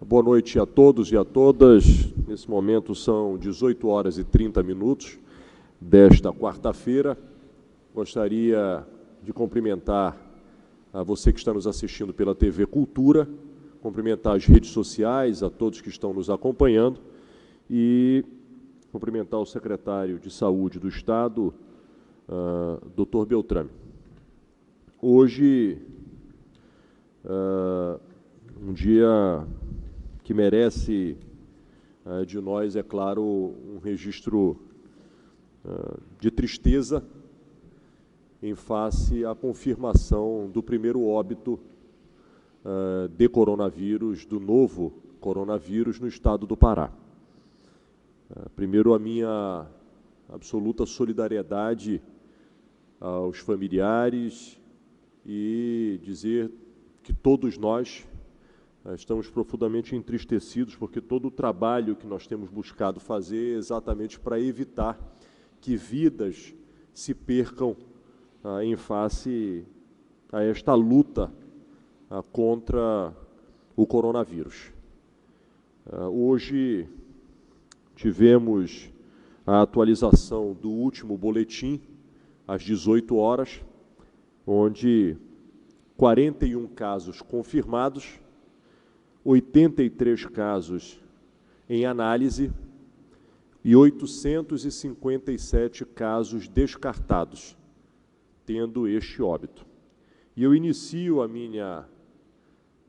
Boa noite a todos e a todas. Nesse momento são 18 horas e 30 minutos desta quarta-feira. Gostaria de cumprimentar a você que está nos assistindo pela TV Cultura, cumprimentar as redes sociais, a todos que estão nos acompanhando e cumprimentar o secretário de Saúde do Estado, Dr. Beltrame. Hoje, um dia que merece de nós, é claro, um registro de tristeza em face à confirmação do primeiro óbito de coronavírus, do novo coronavírus no estado do Pará. Primeiro, a minha absoluta solidariedade aos familiares e dizer que todos nós estamos profundamente entristecidos porque todo o trabalho que nós temos buscado fazer é exatamente para evitar que vidas se percam em face a esta luta contra o coronavírus. Hoje tivemos a atualização do último boletim, às 18 horas, onde 41 casos confirmados, 83 casos em análise e 857 casos descartados, tendo este óbito. E eu inicio a minha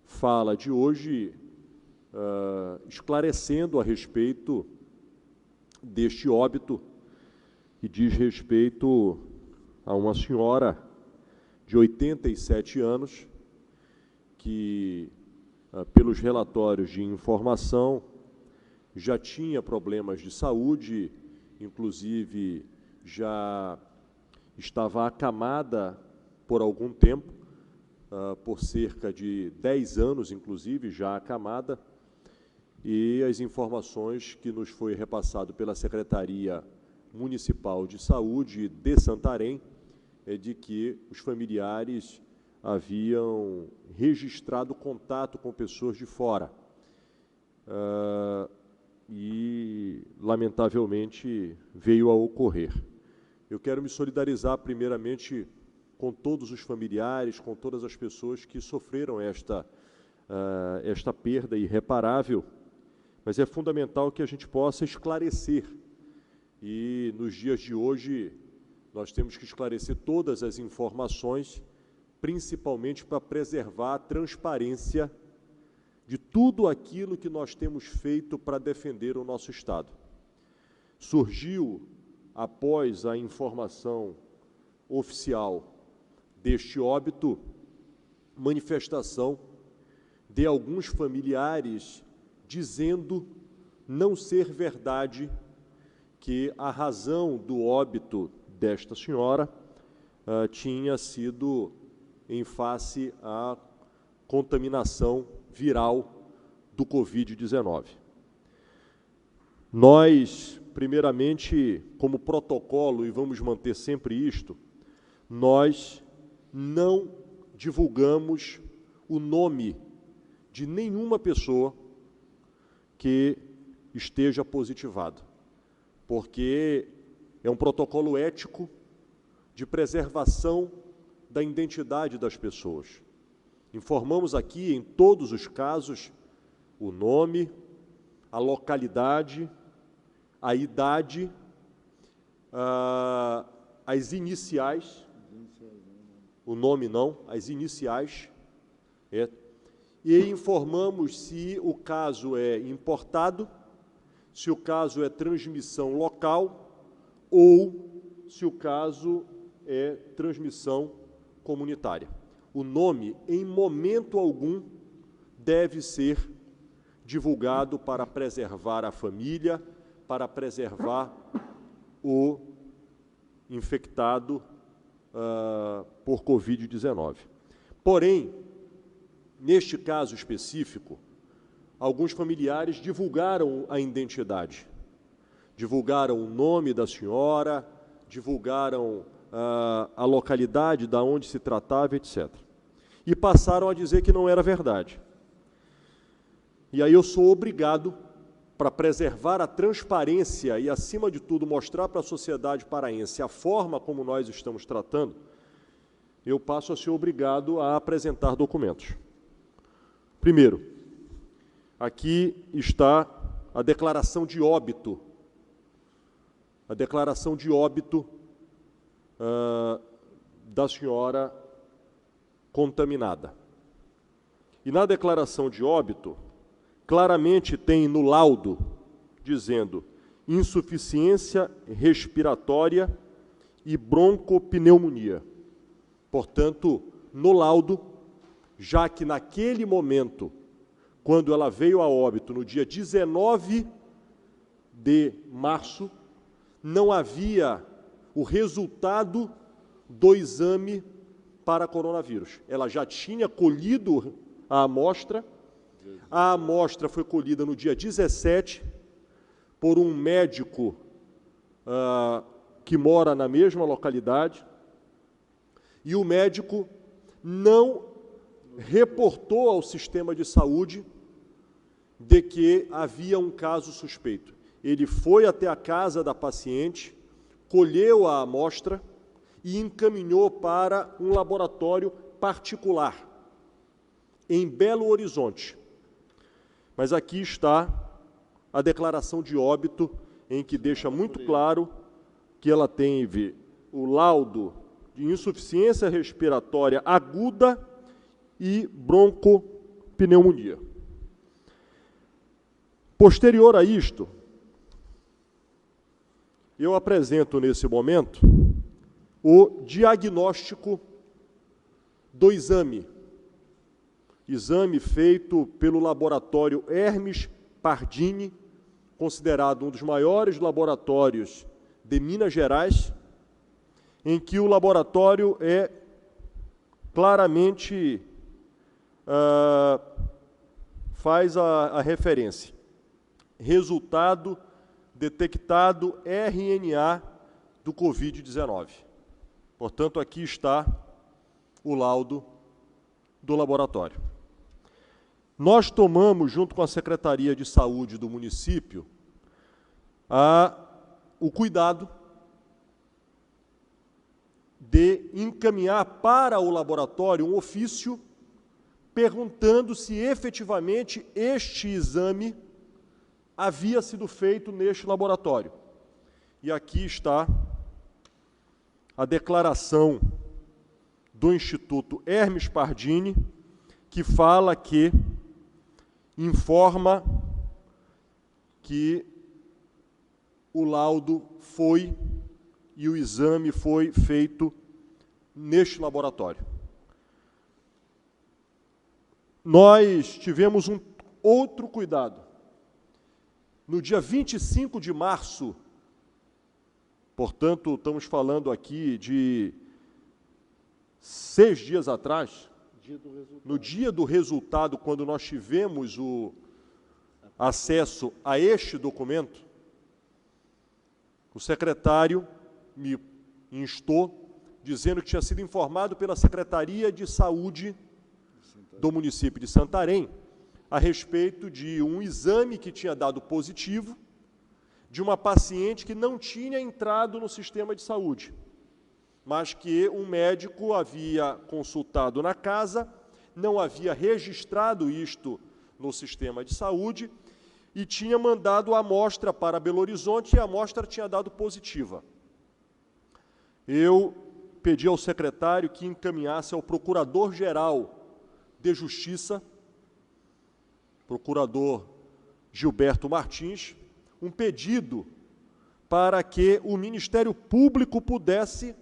fala de hoje esclarecendo a respeito deste óbito, que diz respeito a uma senhora de 87 anos, que, pelos relatórios de informação, já tinha problemas de saúde, inclusive já estava acamada por algum tempo, por cerca de 10 anos, inclusive, já acamada, e as informações que nos foi repassado pela Secretaria Municipal de Saúde de Santarém é de que os familiares haviam registrado contato com pessoas de fora e, lamentavelmente, veio a ocorrer. Eu quero me solidarizar, primeiramente, com todos os familiares, com todas as pessoas que sofreram esta perda irreparável, mas é fundamental que a gente possa esclarecer. E, nos dias de hoje, nós temos que esclarecer todas as informações, principalmente para preservar a transparência de tudo aquilo que nós temos feito para defender o nosso Estado. Surgiu, após a informação oficial deste óbito, manifestação de alguns familiares dizendo não ser verdade que a razão do óbito desta senhora tinha sido em face à contaminação viral do Covid-19. Nós, primeiramente, como protocolo, e vamos manter sempre isto, nós não divulgamos o nome de nenhuma pessoa que esteja positivada, porque é um protocolo ético de preservação da identidade das pessoas. Informamos aqui, em todos os casos, o nome, a localidade, a idade, as iniciais, o nome não, as iniciais, e informamos se o caso é importado, se o caso é transmissão local ou se o caso é transmissão comunitária. O nome, em momento algum, deve ser divulgado para preservar a família, para preservar o infectado por Covid-19. Porém, neste caso específico, alguns familiares divulgaram a identidade, divulgaram o nome da senhora, divulgaram a localidade da onde se tratava, etc. E passaram a dizer que não era verdade. E aí eu sou obrigado, para preservar a transparência e, acima de tudo, mostrar para a sociedade paraense a forma como nós estamos tratando, eu passo a ser obrigado a apresentar documentos. Primeiro, aqui está a declaração de óbito. A declaração de óbito da senhora contaminada. E na declaração de óbito, claramente tem no laudo dizendo insuficiência respiratória e broncopneumonia. Portanto, no laudo, já que naquele momento, quando ela veio a óbito, no dia 19 de março, não havia o resultado do exame para coronavírus. Ela já tinha colhido a amostra foi colhida no dia 17 por um médico que mora na mesma localidade, e o médico não reportou ao sistema de saúde de que havia um caso suspeito. Ele foi até a casa da paciente, colheu a amostra e encaminhou para um laboratório particular, em Belo Horizonte. Mas aqui está a declaração de óbito, em que deixa muito claro que ela teve o laudo de insuficiência respiratória aguda e broncopneumonia. Posterior a isto, eu apresento nesse momento o diagnóstico do exame feito pelo laboratório Hermes Pardini, considerado um dos maiores laboratórios de Minas Gerais, em que o laboratório é claramente faz a referência. Resultado detectado RNA do Covid-19. Portanto, aqui está o laudo do laboratório. Nós tomamos, junto com a Secretaria de Saúde do município, o cuidado de encaminhar para o laboratório um ofício perguntando se efetivamente este exame havia sido feito neste laboratório. E aqui está a declaração do Instituto Hermes Pardini, que fala que informa que o laudo foi e o exame foi feito neste laboratório. Nós tivemos um outro cuidado. No dia 25 de março, portanto, estamos falando aqui de 6 dias atrás, no dia do resultado, quando nós tivemos o acesso a este documento, o secretário me instou, dizendo que tinha sido informado pela Secretaria de Saúde do município de Santarém, a respeito de um exame que tinha dado positivo de uma paciente que não tinha entrado no sistema de saúde, mas que um médico havia consultado na casa, não havia registrado isto no sistema de saúde e tinha mandado a amostra para Belo Horizonte e a amostra tinha dado positiva. Eu pedi ao secretário que encaminhasse ao Procurador-Geral de Justiça, procurador Gilberto Martins, um pedido para que o Ministério Público pudesse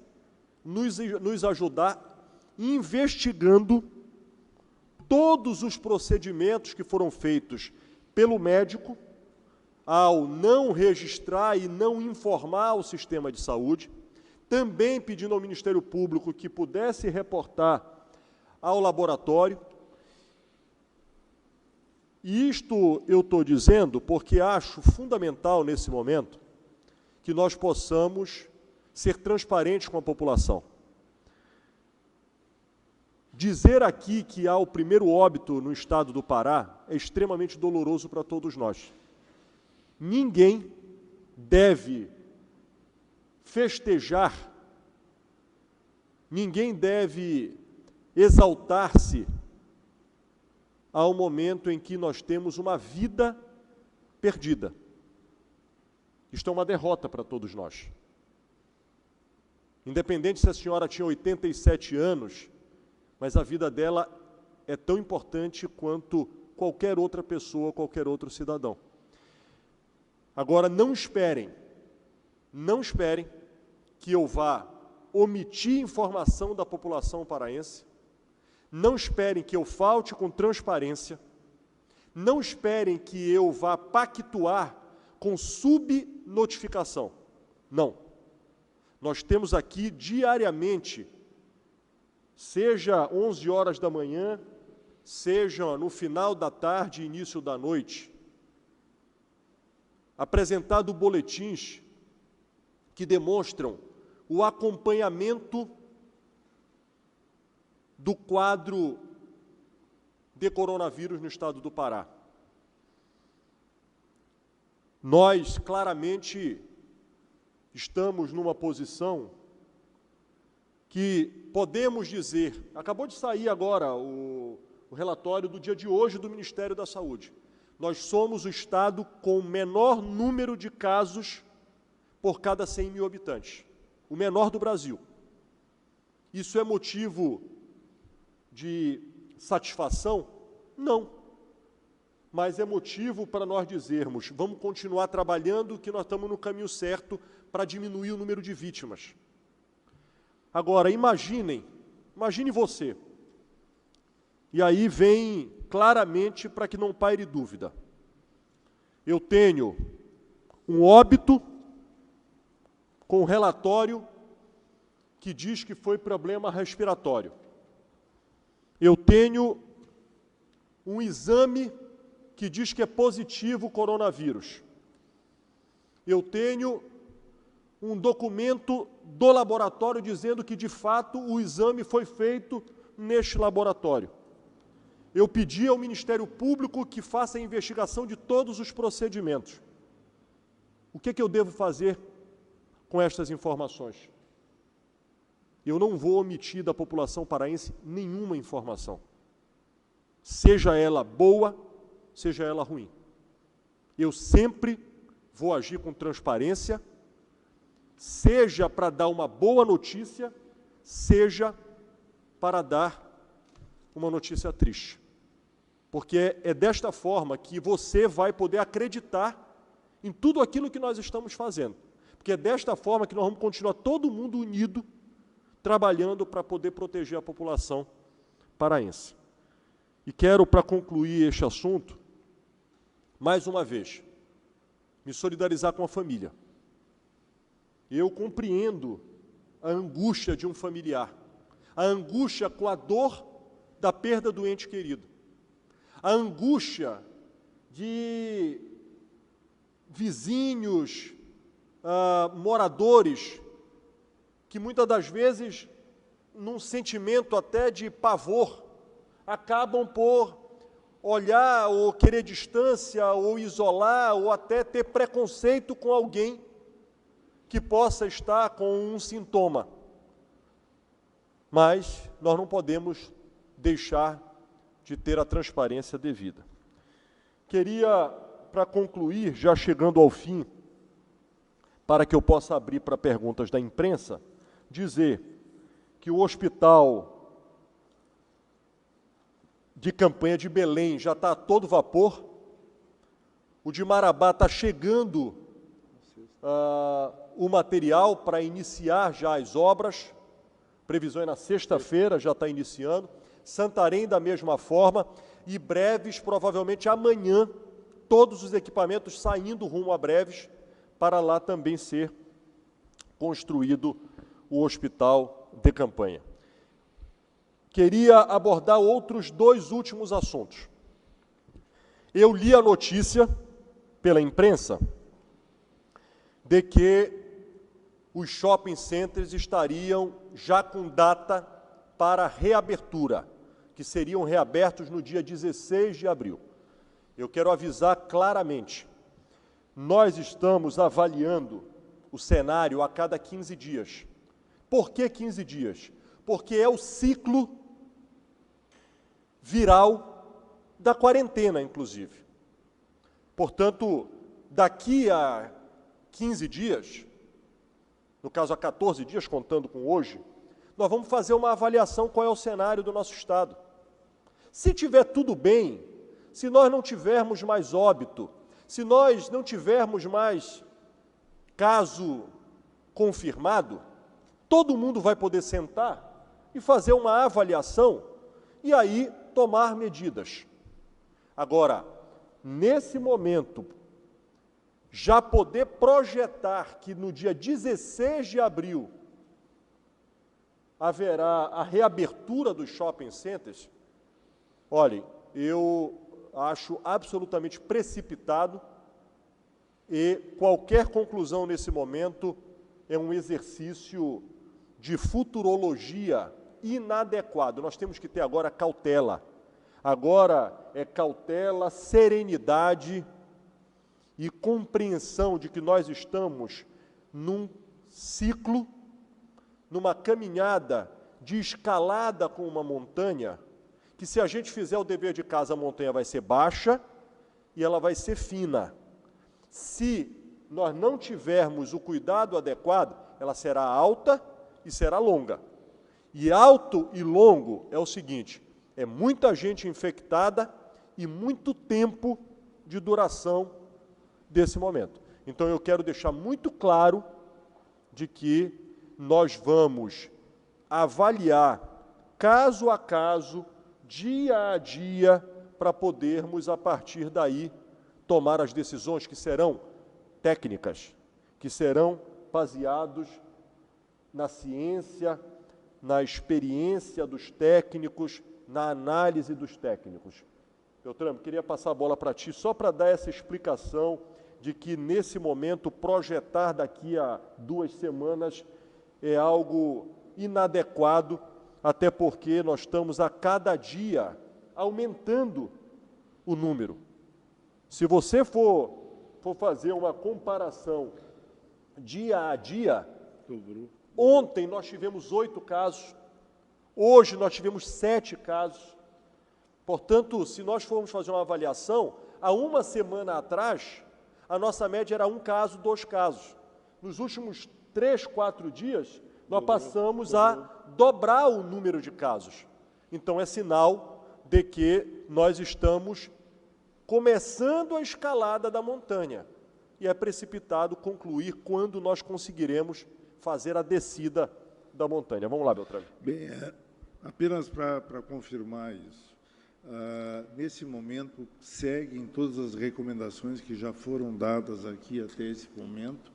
nos ajudar investigando todos os procedimentos que foram feitos pelo médico ao não registrar e não informar o sistema de saúde, também pedindo ao Ministério Público que pudesse reportar ao laboratório. E isto eu estou dizendo porque acho fundamental, nesse momento, que nós possamos ser transparentes com a população. Dizer aqui que há o primeiro óbito no estado do Pará é extremamente doloroso para todos nós. Ninguém deve festejar, ninguém deve exaltar-se ao momento em que nós temos uma vida perdida. Isto é uma derrota para todos nós. Independente se a senhora tinha 87 anos, mas a vida dela é tão importante quanto qualquer outra pessoa, qualquer outro cidadão. Agora, não esperem que eu vá omitir informação da população paraense, não esperem que eu falte com transparência, não esperem que eu vá pactuar com subnotificação. Não. Nós temos aqui diariamente, seja 11 horas da manhã, seja no final da tarde e início da noite, apresentado boletins que demonstram o acompanhamento do quadro de coronavírus no estado do Pará. Nós, claramente, estamos numa posição que podemos dizer, acabou de sair agora o relatório do dia de hoje do Ministério da Saúde, nós somos o estado com o menor número de casos por cada 100 mil habitantes, o menor do Brasil. Isso é motivo de satisfação? Não. Mas é motivo para nós dizermos, vamos continuar trabalhando, que nós estamos no caminho certo para diminuir o número de vítimas. Agora, imagine você. E aí vem claramente para que não paire dúvida. Eu tenho um óbito com relatório que diz que foi problema respiratório. Eu tenho um exame que diz que é positivo coronavírus. Eu tenho um documento do laboratório dizendo que, de fato, o exame foi feito neste laboratório. Eu pedi ao Ministério Público que faça a investigação de todos os procedimentos. O que eu devo fazer com estas informações? Eu não vou omitir da população paraense nenhuma informação, seja ela boa, seja ela ruim. Eu sempre vou agir com transparência, seja para dar uma boa notícia, seja para dar uma notícia triste. Porque é desta forma que você vai poder acreditar em tudo aquilo que nós estamos fazendo. Porque é desta forma que nós vamos continuar todo mundo unido, trabalhando para poder proteger a população paraense. E quero, para concluir este assunto, mais uma vez, me solidarizar com a família. Eu compreendo a angústia de um familiar, a angústia com a dor da perda do ente querido, a angústia de vizinhos, moradores, que muitas das vezes, num sentimento até de pavor, acabam por olhar ou querer distância, ou isolar, ou até ter preconceito com alguém que possa estar com um sintoma. Mas nós não podemos deixar de ter a transparência devida. Queria, para concluir, já chegando ao fim, para que eu possa abrir para perguntas da imprensa, dizer que o hospital de campanha de Belém já está a todo vapor, o de Marabá está chegando o material para iniciar já as obras, previsão é na sexta-feira, já está iniciando, Santarém da mesma forma, e Breves, provavelmente amanhã, todos os equipamentos saindo rumo a Breves, para lá também ser construído o hospital de campanha. Queria abordar outros dois últimos assuntos. Eu li a notícia pela imprensa de que os shopping centers estariam já com data para a reabertura, que seriam reabertos no dia 16 de abril. Eu quero avisar claramente, nós estamos avaliando o cenário a cada 15 dias. Por que 15 dias? Porque é o ciclo viral da quarentena, inclusive. Portanto, daqui a 15 dias, no caso a 14 dias, contando com hoje, nós vamos fazer uma avaliação qual é o cenário do nosso Estado. Se tiver tudo bem, se nós não tivermos mais óbito, se nós não tivermos mais caso confirmado, todo mundo vai poder sentar e fazer uma avaliação e aí tomar medidas. Agora, nesse momento, já poder projetar que no dia 16 de abril haverá a reabertura dos shopping centers, olhem, eu acho absolutamente precipitado e qualquer conclusão nesse momento é um exercício de futurologia inadequado. Nós temos que ter agora cautela. Agora é cautela, serenidade e compreensão de que nós estamos num ciclo, numa caminhada de escalada com uma montanha, que se a gente fizer o dever de casa, a montanha vai ser baixa e ela vai ser fina. Se nós não tivermos o cuidado adequado, ela será alta e será longa. E alto e longo é o seguinte, é muita gente infectada e muito tempo de duração desse momento. Então eu quero deixar muito claro de que nós vamos avaliar caso a caso, dia a dia, para podermos, a partir daí, tomar as decisões que serão técnicas, que serão baseados na ciência, na experiência dos técnicos, na análise dos técnicos. Beltrame, queria passar a bola para ti, só para dar essa explicação de que, nesse momento, projetar daqui a 2 semanas é algo inadequado, até porque nós estamos a cada dia aumentando o número. Se você for fazer uma comparação dia a dia, ontem nós tivemos 8 casos, hoje nós tivemos 7 casos. Portanto, se nós formos fazer uma avaliação, há uma semana atrás, a nossa média era 1 caso, 2 casos. Nos últimos 3, 4 dias, nós passamos a dobrar o número de casos. Então, é sinal de que nós estamos começando a escalada da montanha. E é precipitado concluir quando nós conseguiremos fazer a descida da montanha. Vamos lá, Beltrame. Bem, apenas para confirmar isso, nesse momento seguem todas as recomendações que já foram dadas aqui até esse momento,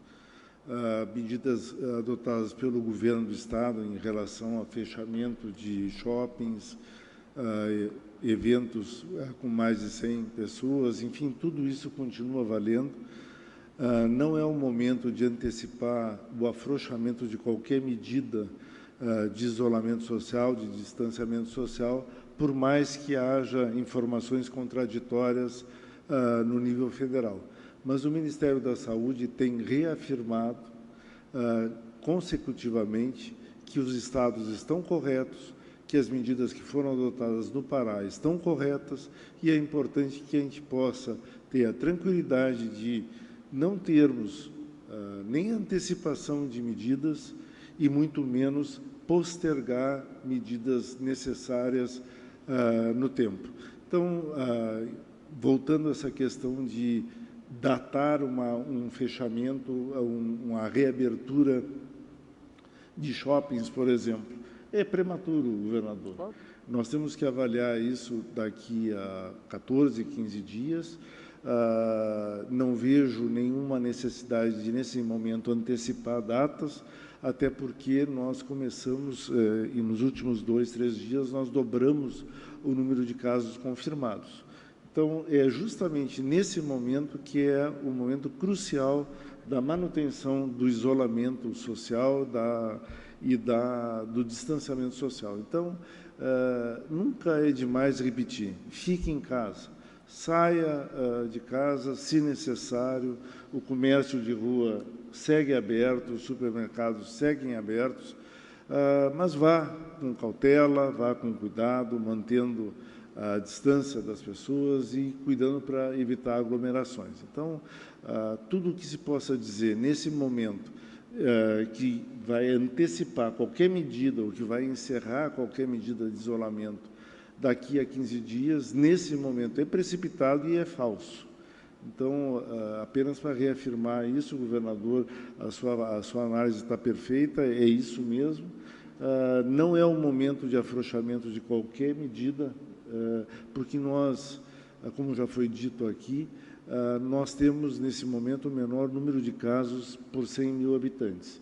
medidas adotadas pelo governo do Estado em relação ao fechamento de shoppings, eventos com mais de 100 pessoas, enfim, tudo isso continua valendo. Não é o momento de antecipar o afrouxamento de qualquer medida de isolamento social, de distanciamento social, por mais que haja informações contraditórias no nível federal. Mas o Ministério da Saúde tem reafirmado consecutivamente que os estados estão corretos, que as medidas que foram adotadas no Pará estão corretas, e é importante que a gente possa ter a tranquilidade de não termos nem antecipação de medidas e muito menos postergar medidas necessárias no tempo. Então, voltando a essa questão de datar um fechamento, uma reabertura de shoppings, por exemplo, é prematuro, governador. Claro. Nós temos que avaliar isso daqui a 14, 15 dias. Não vejo nenhuma necessidade de, nesse momento, antecipar datas, até porque nós começamos, e nos últimos 2, 3 dias, nós dobramos o número de casos confirmados. Então, é justamente nesse momento que é o momento crucial da manutenção do isolamento social e do distanciamento social. Então, nunca é demais repetir, fique em casa, saia de casa se necessário, o comércio de rua segue aberto, os supermercados seguem abertos, mas vá com cautela, vá com cuidado, mantendo a distância das pessoas e cuidando para evitar aglomerações. Então, tudo o que se possa dizer nesse momento que vai antecipar qualquer medida ou que vai encerrar qualquer medida de isolamento daqui a 15 dias, nesse momento é precipitado e é falso. Então, apenas para reafirmar isso, governador, a sua análise está perfeita, é isso mesmo. Não é o momento de afrouxamento de qualquer medida, porque nós, como já foi dito aqui, nós temos, nesse momento, o menor número de casos por 100 mil habitantes.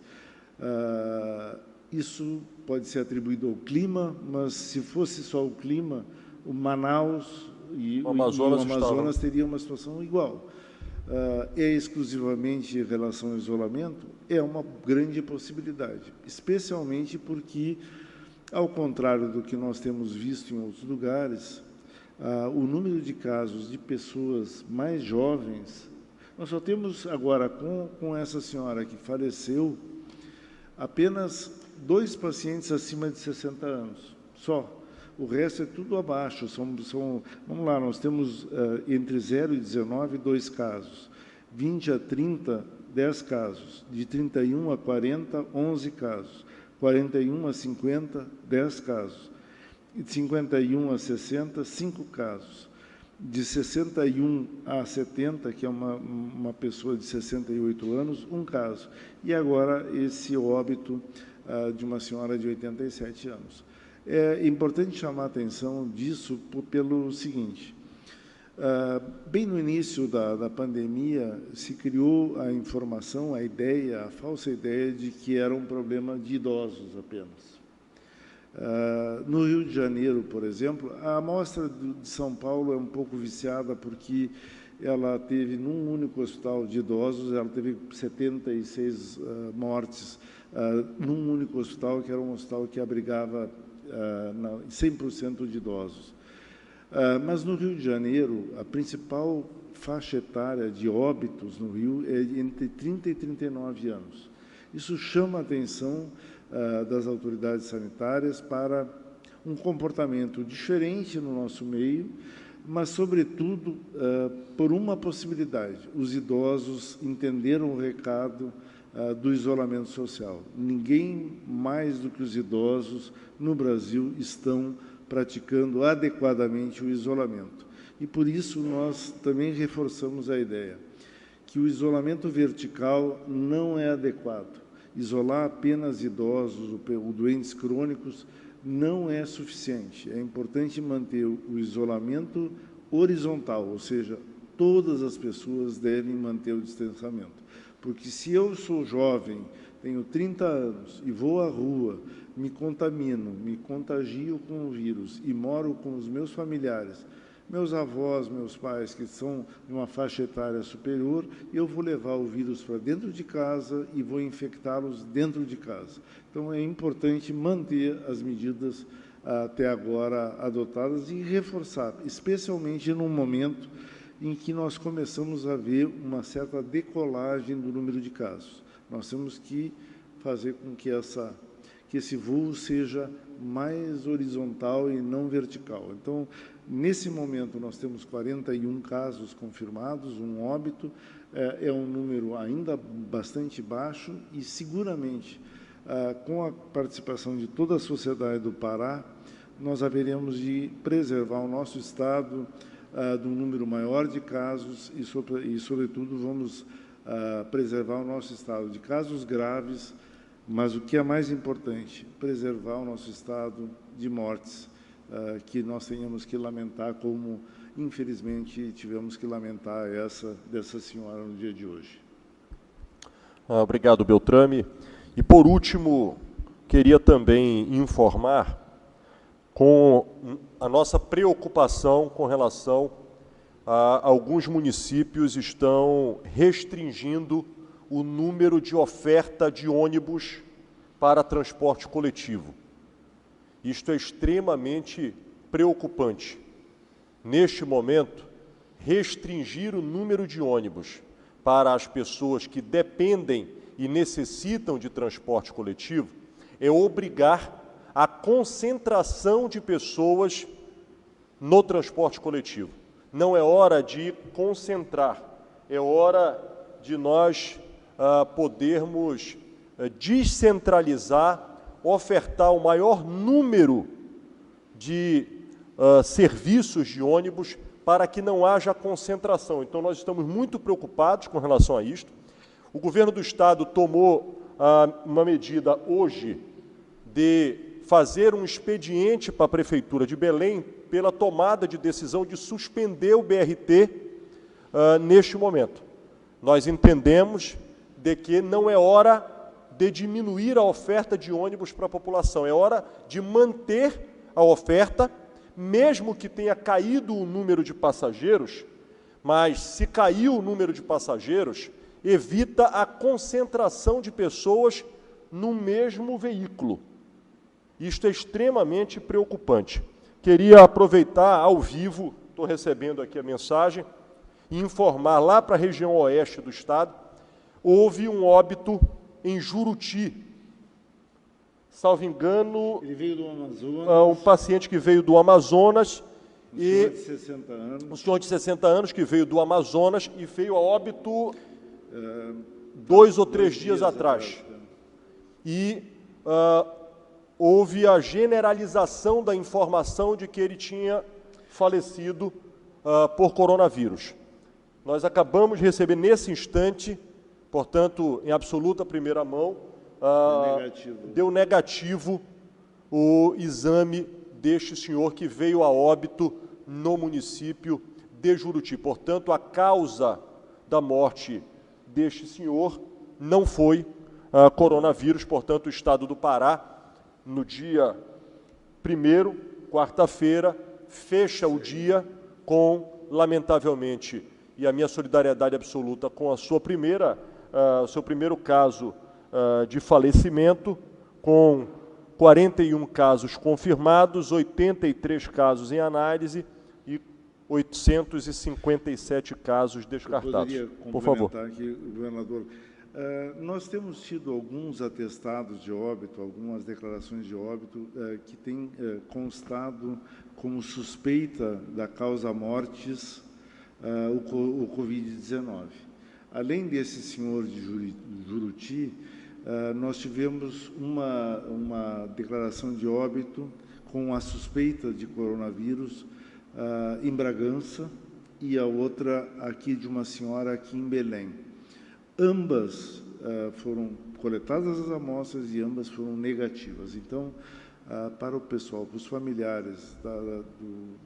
Isso pode ser atribuído ao clima, mas se fosse só o clima, o Manaus e o Amazonas teriam uma situação igual. É exclusivamente em relação ao isolamento? É uma grande possibilidade, especialmente porque, ao contrário do que nós temos visto em outros lugares, o número de casos de pessoas mais jovens, nós só temos agora, com essa senhora que faleceu, apenas 2 pacientes acima de 60 anos, só. O resto é tudo abaixo. Vamos lá, nós temos entre 0 e 19, 2 casos. 20 a 30, 10 casos. De 31 a 40, 11 casos. 41 a 50, 10 casos. De 51 a 60, 5 casos. De 61 a 70, que é uma pessoa de 68 anos, 1 caso. E agora esse óbito de uma senhora de 87 anos. É importante chamar a atenção disso pelo seguinte, bem no início da pandemia se criou a informação, a falsa ideia de que era um problema de idosos apenas. No Rio de Janeiro, por exemplo, a amostra de São Paulo é um pouco viciada porque ela teve, num único hospital de idosos, ela teve 76 mortes num único hospital, que era um hospital que abrigava 100% de idosos. Mas no Rio de Janeiro, a principal faixa etária de óbitos no Rio é entre 30 e 39 anos. Isso chama a atenção das autoridades sanitárias para um comportamento diferente no nosso meio, mas, sobretudo, por uma possibilidade. Os idosos entenderam o recado do isolamento social. Ninguém mais do que os idosos no Brasil estão praticando adequadamente o isolamento. E, por isso, nós também reforçamos a ideia que o isolamento vertical não é adequado. Isolar apenas idosos ou doentes crônicos não é suficiente. É importante manter o isolamento horizontal, ou seja, todas as pessoas devem manter o distanciamento. Porque se eu sou jovem, tenho 30 anos e vou à rua, me contamino, me contagio com o vírus e moro com os meus familiares, meus avós, meus pais, que são de uma faixa etária superior, eu vou levar o vírus para dentro de casa e vou infectá-los dentro de casa. Então, é importante manter as medidas até agora adotadas e reforçar, especialmente num momento em que nós começamos a ver uma certa decolagem do número de casos. Nós temos que fazer com que esse voo seja mais horizontal e não vertical. Então, nesse momento, nós temos 41 casos confirmados, um óbito, é um número ainda bastante baixo e, seguramente, com a participação de toda a sociedade do Pará, nós haveremos de preservar o nosso Estado de um número maior de casos e sobretudo, vamos preservar o nosso Estado de casos graves, mas o que é mais importante, preservar o nosso Estado de mortes, que nós tenhamos que lamentar, como, infelizmente, tivemos que lamentar essa dessa senhora no dia de hoje. Obrigado, Beltrame. E, por último, queria também informar com a nossa preocupação com relação a alguns municípios estão restringindo o número de oferta de ônibus para transporte coletivo. Isto é extremamente preocupante. Neste momento, restringir o número de ônibus para as pessoas que dependem e necessitam de transporte coletivo é obrigar a concentração de pessoas no transporte coletivo. Não é hora de concentrar, é hora de nós podermos descentralizar, ofertar o maior número de serviços de ônibus para que não haja concentração. Então, nós estamos muito preocupados com relação a isto. O governo do Estado tomou uma medida hoje de fazer um expediente para a Prefeitura de Belém pela tomada de decisão de suspender o BRT neste momento. Nós entendemos de que não é hora de diminuir a oferta de ônibus para a população, é hora de manter a oferta, mesmo que tenha caído o número de passageiros, mas se caiu o número de passageiros, evita a concentração de pessoas no mesmo veículo. Isto é extremamente preocupante. Queria aproveitar ao vivo, estou recebendo aqui a mensagem, e informar lá para a região oeste do estado, houve um óbito em Juruti. Salvo engano, ele veio do Amazonas, um paciente que veio do Amazonas, senhor de 60 anos. Um senhor de 60 anos que veio do Amazonas e veio a óbito 2 ou 3 dias atrás. E houve a generalização da informação de que ele tinha falecido por coronavírus. Nós acabamos de receber nesse instante, portanto, em absoluta primeira mão, deu negativo o exame deste senhor que veio a óbito no município de Juruti. Portanto, a causa da morte deste senhor não foi coronavírus. Portanto, o estado do Pará, no dia 1º, quarta-feira, fecha o dia com, lamentavelmente, e a minha solidariedade absoluta com a sua seu primeiro caso de falecimento, com 41 casos confirmados, 83 casos em análise e 857 casos descartados. Por favor. Aqui, governador. Nós temos tido alguns atestados de óbito, algumas declarações de óbito que têm constado como suspeita da causa mortis o Covid-19. Além desse senhor de Juruti, nós tivemos uma declaração de óbito com a suspeita de coronavírus em Bragança e a outra aqui de uma senhora aqui em Belém. Ambas foram coletadas as amostras e ambas foram negativas. Então, para o pessoal, para os familiares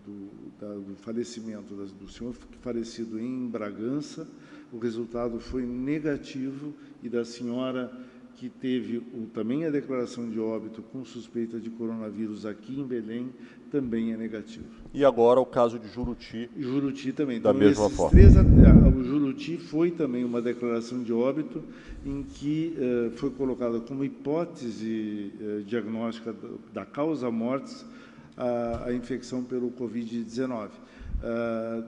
do falecimento do senhor falecido em Bragança, o resultado foi negativo, e da senhora que teve também a declaração de óbito com suspeita de coronavírus aqui em Belém, também é negativo. E agora o caso de Juruti. Juruti também. Da mesma forma. O Juruti foi também uma declaração de óbito em que foi colocada como hipótese diagnóstica da causa mortis a infecção pelo Covid-19.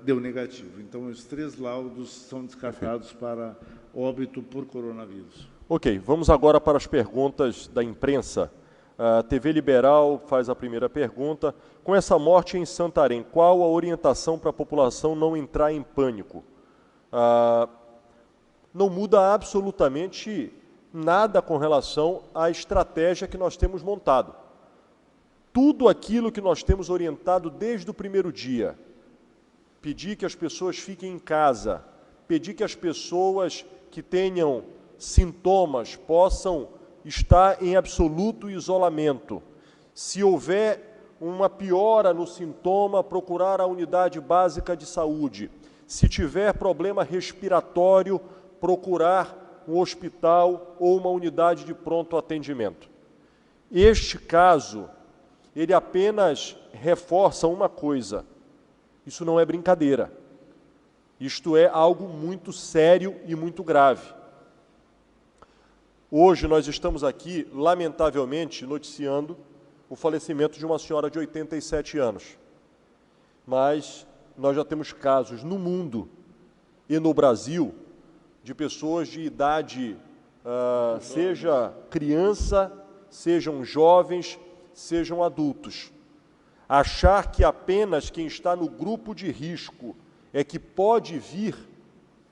Deu negativo. Então, os 3 laudos são descartados para óbito por coronavírus. Ok, vamos agora para as perguntas da imprensa. A TV Liberal faz a primeira pergunta. Com essa morte em Santarém, qual a orientação para a população não entrar em pânico? Não muda absolutamente nada com relação à estratégia que nós temos montado. Tudo aquilo que nós temos orientado desde o primeiro dia, pedir que as pessoas fiquem em casa, pedir que as pessoas que tenham sintomas possam estar em absoluto isolamento. Se houver uma piora no sintoma, procurar a unidade básica de saúde. Se tiver problema respiratório, procurar um hospital ou uma unidade de pronto atendimento. Este caso, ele apenas reforça uma coisa: isso não é brincadeira. Isto é algo muito sério e muito grave. Hoje nós estamos aqui, lamentavelmente, noticiando o falecimento de uma senhora de 87 anos. Mas nós já temos casos no mundo e no Brasil de pessoas de idade, seja criança, sejam jovens, sejam adultos. Achar que apenas quem está no grupo de risco é que pode vir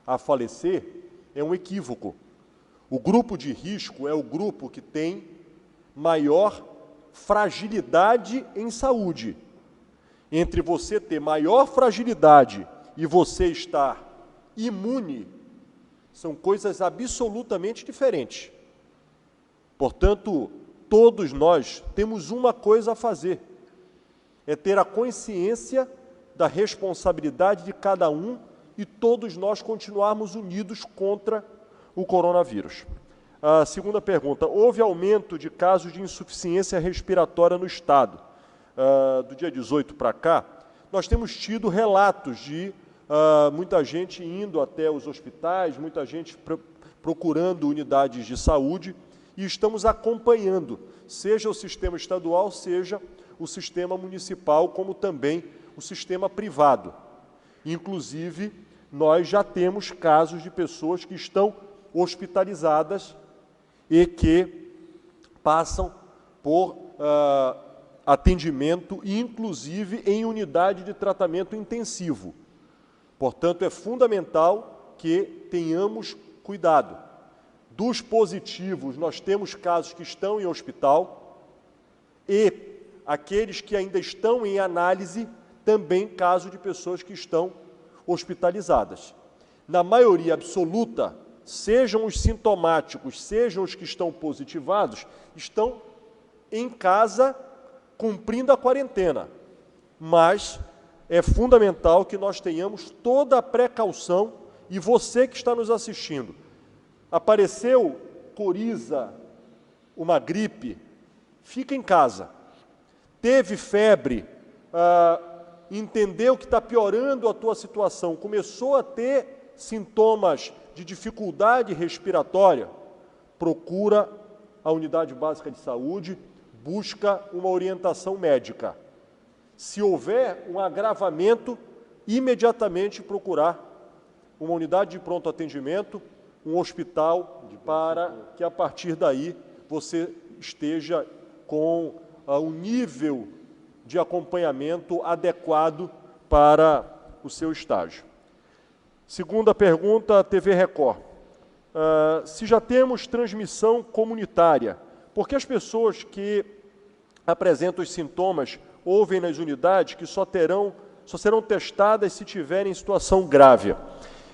a falecer é um equívoco. O grupo de risco é o grupo que tem maior fragilidade em saúde. Entre você ter maior fragilidade e você estar imune, são coisas absolutamente diferentes. Portanto, todos nós temos uma coisa a fazer, é ter a consciência da responsabilidade de cada um e todos nós continuarmos unidos contra o coronavírus. A segunda pergunta, houve aumento de casos de insuficiência respiratória no Estado? Do dia 18 para cá, nós temos tido relatos de muita gente indo até os hospitais, muita gente procurando unidades de saúde e estamos acompanhando, seja o sistema estadual, seja o sistema municipal, como também o sistema privado. Inclusive, nós já temos casos de pessoas que estão hospitalizadas e que passam por atendimento, inclusive em unidade de tratamento intensivo. Portanto, é fundamental que tenhamos cuidado. Dos positivos, nós temos casos que estão em hospital e aqueles que ainda estão em análise, também caso de pessoas que estão hospitalizadas. Na maioria absoluta, sejam os sintomáticos, sejam os que estão positivados, estão em casa cumprindo a quarentena. Mas é fundamental que nós tenhamos toda a precaução e você que está nos assistindo, apareceu coriza, uma gripe, fica em casa. Teve febre, entendeu que está piorando a tua situação, começou a ter sintomas de dificuldade respiratória, procura a unidade básica de saúde, busca uma orientação médica. Se houver um agravamento, imediatamente procurar uma unidade de pronto atendimento, um hospital, para que a partir daí você esteja com um nível de acompanhamento adequado para o seu estágio. Segunda pergunta, TV Record. Se já temos transmissão comunitária, por que as pessoas que apresentam os sintomas ouvem nas unidades que só serão testadas se tiverem situação grave?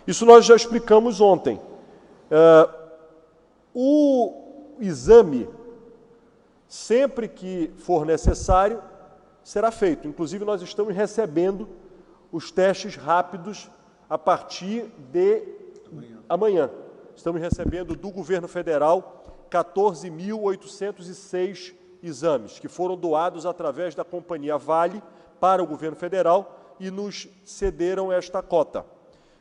Isso nós já explicamos ontem. O exame, sempre que for necessário, será feito. Inclusive, nós estamos recebendo os testes rápidos a partir de amanhã. Estamos recebendo do governo federal 14.806 exames, que foram doados através da companhia Vale para o governo federal e nos cederam esta cota.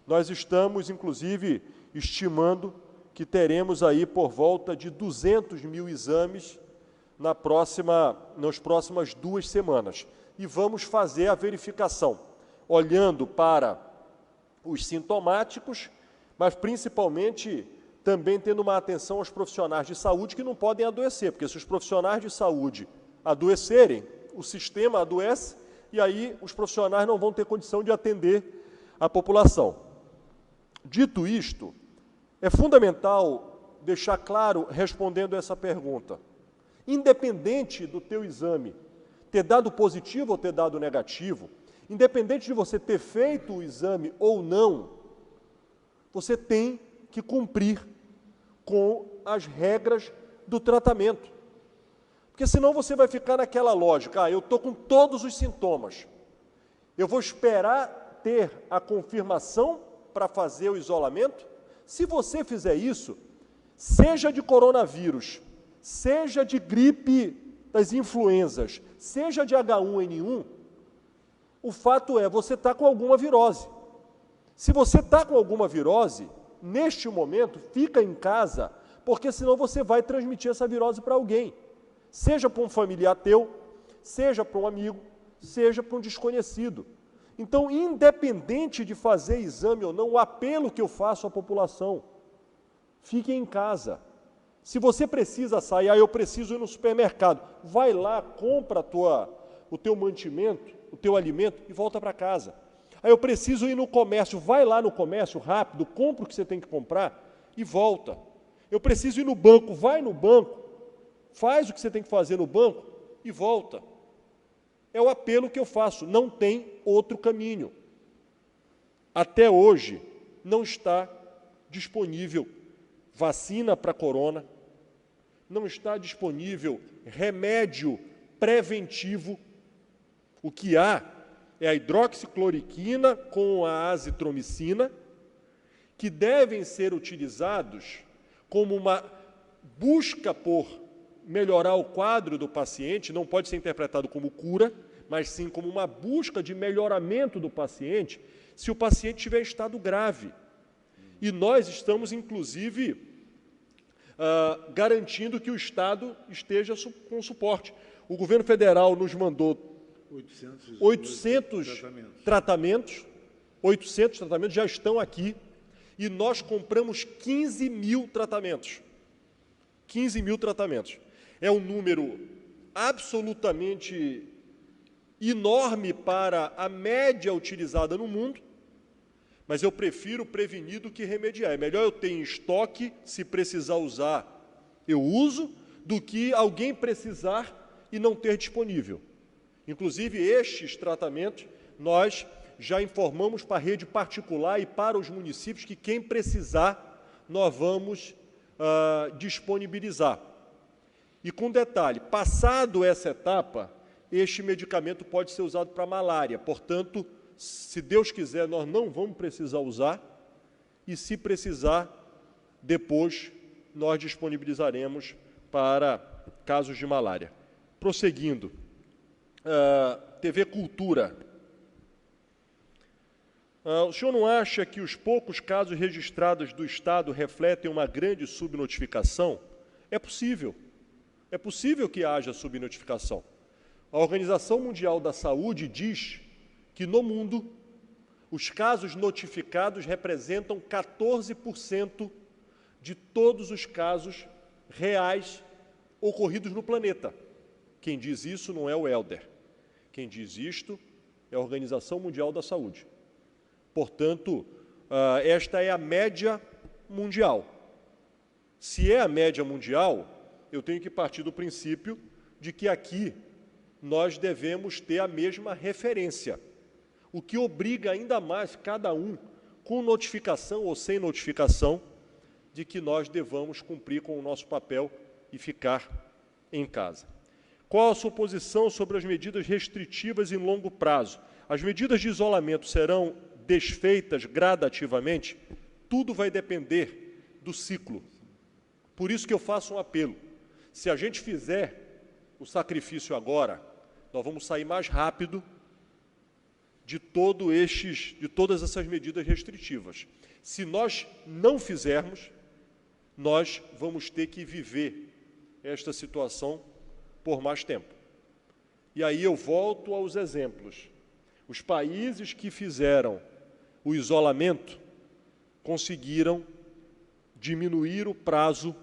Nós estamos, inclusive, estimando que teremos aí por volta de 200 mil exames nas próximas 2 semanas. E vamos fazer a verificação, olhando para os sintomáticos, mas principalmente também tendo uma atenção aos profissionais de saúde que não podem adoecer, porque se os profissionais de saúde adoecerem, o sistema adoece e aí os profissionais não vão ter condição de atender a população. Dito isto, é fundamental deixar claro, respondendo essa pergunta, independente do teu exame ter dado positivo ou ter dado negativo, independente de você ter feito o exame ou não, você tem que cumprir com as regras do tratamento. Porque senão você vai ficar naquela lógica, eu estou com todos os sintomas, eu vou esperar ter a confirmação para fazer o isolamento? Se você fizer isso, seja de coronavírus, seja de gripe das influenzas, seja de H1N1, o fato é, você está com alguma virose. Se você está com alguma virose, neste momento, fica em casa, porque senão você vai transmitir essa virose para alguém, seja para um familiar teu, seja para um amigo, seja para um desconhecido. Então, independente de fazer exame ou não, o apelo que eu faço à população, fique em casa. Se você precisa sair, eu preciso ir no supermercado, vai lá, compra o teu mantimento, o teu alimento e volta para casa. Eu preciso ir no comércio, vai lá no comércio rápido, compra o que você tem que comprar e volta. Eu preciso ir no banco, vai no banco, faz o que você tem que fazer no banco e volta. É o apelo que eu faço, não tem outro caminho. Até hoje, não está disponível vacina para corona, não está disponível remédio preventivo. O que há é a hidroxicloroquina com a azitromicina, que devem ser utilizados como uma busca por melhorar o quadro do paciente, não pode ser interpretado como cura, mas sim como uma busca de melhoramento do paciente, se o paciente tiver em estado grave. E nós estamos, inclusive, garantindo que o Estado esteja com suporte. O governo federal nos mandou 800 tratamentos, 800 tratamentos já estão aqui, e nós compramos 15 mil tratamentos. 15 mil tratamentos. É um número absolutamente enorme para a média utilizada no mundo, mas eu prefiro prevenir do que remediar. É melhor eu ter em estoque, se precisar usar, eu uso, do que alguém precisar e não ter disponível. Inclusive, estes tratamentos, nós já informamos para a rede particular e para os municípios que quem precisar, nós vamos disponibilizar. E com detalhe, passado essa etapa, este medicamento pode ser usado para malária. Portanto, se Deus quiser, nós não vamos precisar usar, e se precisar, depois nós disponibilizaremos para casos de malária. Prosseguindo, TV Cultura. O senhor não acha que os poucos casos registrados do Estado refletem uma grande subnotificação? É possível que haja subnotificação. A Organização Mundial da Saúde diz que, no mundo, os casos notificados representam 14% de todos os casos reais ocorridos no planeta. Quem diz isso não é o Helder. Quem diz isto é a Organização Mundial da Saúde. Portanto, esta é a média mundial. Se é a média mundial, eu tenho que partir do princípio de que aqui nós devemos ter a mesma referência, o que obriga ainda mais cada um, com notificação ou sem notificação, de que nós devamos cumprir com o nosso papel e ficar em casa. Qual a sua posição sobre as medidas restritivas em longo prazo? As medidas de isolamento serão desfeitas gradativamente? Tudo vai depender do ciclo. Por isso que eu faço um apelo. Se a gente fizer o sacrifício agora, nós vamos sair mais rápido de todas essas medidas restritivas. Se nós não fizermos, nós vamos ter que viver esta situação por mais tempo. E aí eu volto aos exemplos. Os países que fizeram o isolamento conseguiram diminuir o prazo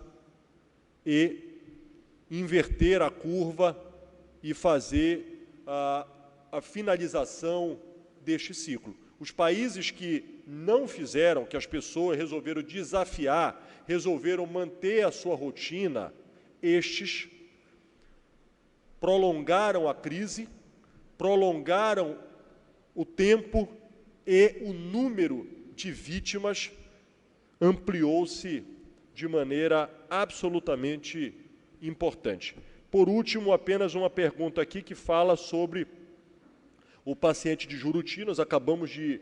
e inverter a curva e fazer a finalização deste ciclo. Os países que não fizeram, que as pessoas resolveram desafiar, resolveram manter a sua rotina, estes prolongaram a crise, prolongaram o tempo e o número de vítimas ampliou-se de maneira absolutamente importante. Por último, apenas uma pergunta aqui que fala sobre o paciente de Juruti. Nós acabamos de,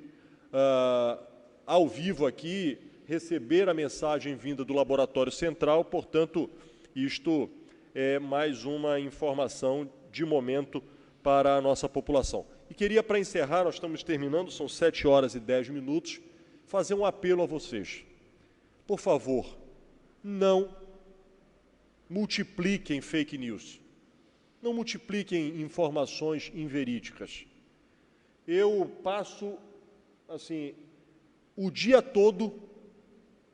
ao vivo aqui, receber a mensagem vinda do Laboratório Central, portanto, isto é mais uma informação de momento para a nossa população. E queria, para encerrar, nós estamos terminando, são 7h10, fazer um apelo a vocês. Por favor, não multipliquem fake news, não multipliquem informações inverídicas. Eu passo, assim, o dia todo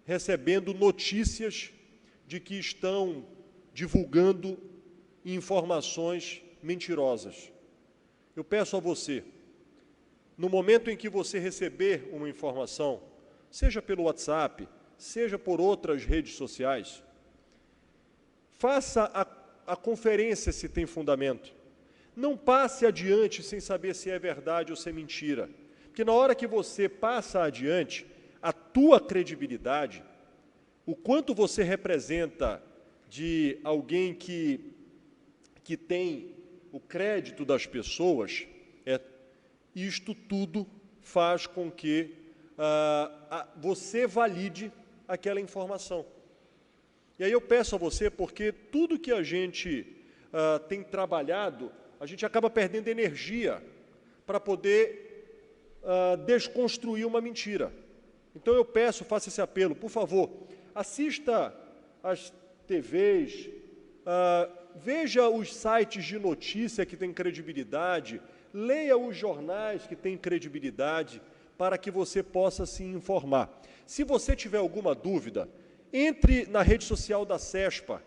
recebendo notícias de que estão divulgando informações mentirosas. Eu peço a você, no momento em que você receber uma informação, seja pelo WhatsApp, seja por outras redes sociais, faça a conferência se tem fundamento. Não passe adiante sem saber se é verdade ou se é mentira. Porque na hora que você passa adiante, a tua credibilidade, o quanto você representa de alguém que tem o crédito das pessoas, isto tudo faz com que você valide aquela informação. E aí eu peço a você, porque tudo que a gente tem trabalhado, a gente acaba perdendo energia para poder desconstruir uma mentira. Então eu peço, faça esse apelo, por favor, assista às TVs, veja os sites de notícia que têm credibilidade, leia os jornais que têm credibilidade, para que você possa se informar. Se você tiver alguma dúvida, entre na rede social da CESPA,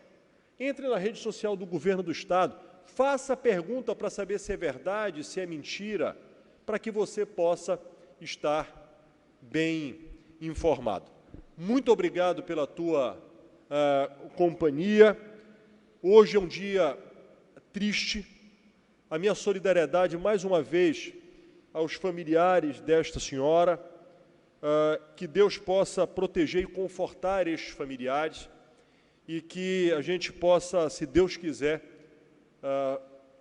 entre na rede social do Governo do Estado, faça a pergunta para saber se é verdade, se é mentira, para que você possa estar bem informado. Muito obrigado pela tua companhia. Hoje é um dia triste. A minha solidariedade, mais uma vez, aos familiares desta senhora, que Deus possa proteger e confortar estes familiares e que a gente possa, se Deus quiser,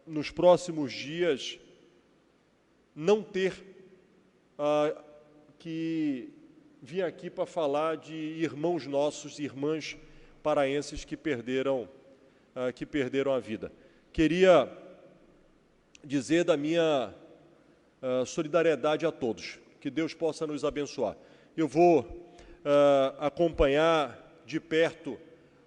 nos próximos dias, não ter que vir aqui para falar de irmãos nossos, irmãs paraenses que perderam a vida. Queria dizer da minha solidariedade a todos, que Deus possa nos abençoar. Eu vou acompanhar de perto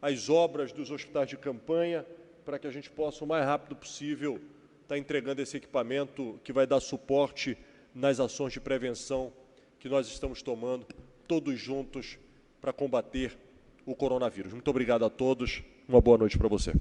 as obras dos hospitais de campanha, para que a gente possa, o mais rápido possível, estar entregando esse equipamento que vai dar suporte nas ações de prevenção que nós estamos tomando, todos juntos, para combater o coronavírus. Muito obrigado a todos, uma boa noite para você.